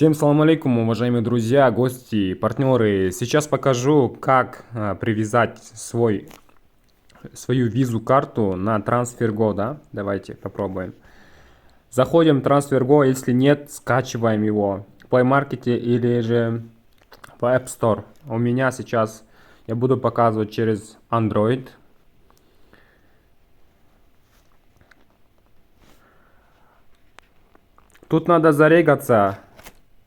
Всем салам алейкум, уважаемые друзья, гости, партнеры. Сейчас покажу, как привязать свою визу-карту на TransferGo, да? Давайте попробуем. Заходим в TransferGo, если нет, скачиваем его в Play Market или же в App Store. У меня сейчас я буду показывать через Android. Тут надо зарегаться.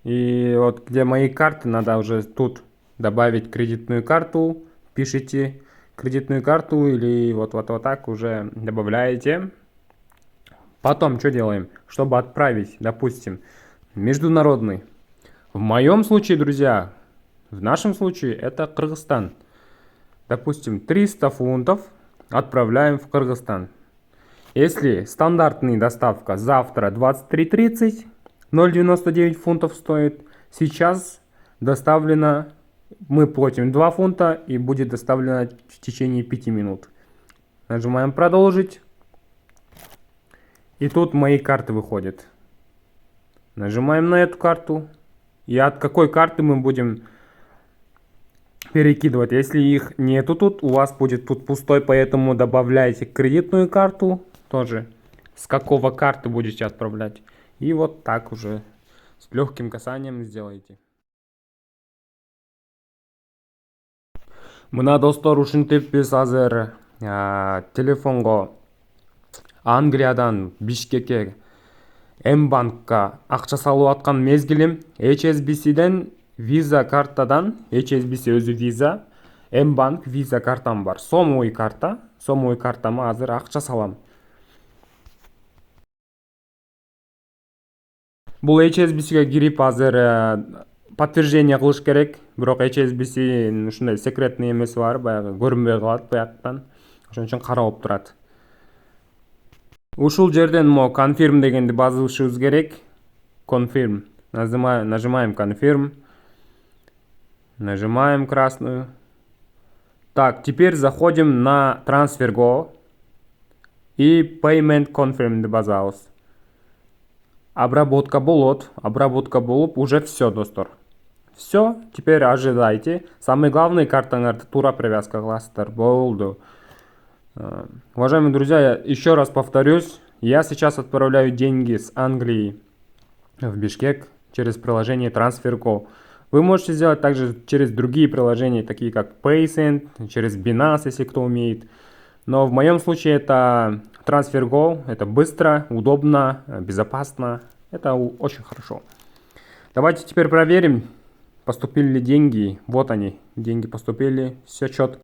И вот где мои карты, надо уже тут добавить кредитную карту. Пишите кредитную карту или вот так уже добавляете. Потом что делаем? Чтобы отправить, допустим, международный. В моем случае, друзья, в нашем случае это Кыргызстан. Допустим, 300 фунтов отправляем в Кыргызстан. Если стандартная доставка завтра 23:30, 0,99 фунтов стоит. Сейчас доставлено, мы платим 2 фунта и будет доставлено в течение 5 минут. Нажимаем продолжить. И тут мои карты выходят. Нажимаем на эту карту. И от какой карты мы будем перекидывать. Если их нету тут, у вас будет тут пустой, поэтому добавляйте кредитную карту тоже. С какого карты будете отправлять. И вот так уже с легким касанием сделайте. Мына достор ушинтип биз азыр телефонго Англиядан Бишкекке М-банкка акча салып аткан мезгилим HSBC'ден виза картадан, HSBC өзү виза, М-банк виза картам бар. Сомовый карта, сомовый картама азыр акча салам. Бул HSBC'ге кирип азыр подтверждение кылыш керек. Бирок HSBC'нин ушундай секретный эмеси бар, баягы көрүнбөй калат бияктан. Ошон үчүн кара болуп турат. Ушул жерден мо confirm дегенди басышыбыз керек. Confirm. Нажимаем confirm. Нажимаем красную. Так, теперь заходим на TransferGo и Payment Confirm басабыз. Обработка болот. Обработка болуп уже все, достор. Все, теперь ожидайте. Самый главный картаңарды тура привязка кыласыздар. Болду. Уважаемые друзья, еще раз повторюсь. Я сейчас отправляю деньги с Англии в Бишкек через приложение TransferGo. Вы можете сделать также через другие приложения, такие как PaySend, через Binance, если кто умеет. Но в моем случае это TransferGo. Это быстро, удобно, безопасно. Это очень хорошо. Давайте теперь проверим, поступили ли деньги. Вот они, деньги поступили. Все четко.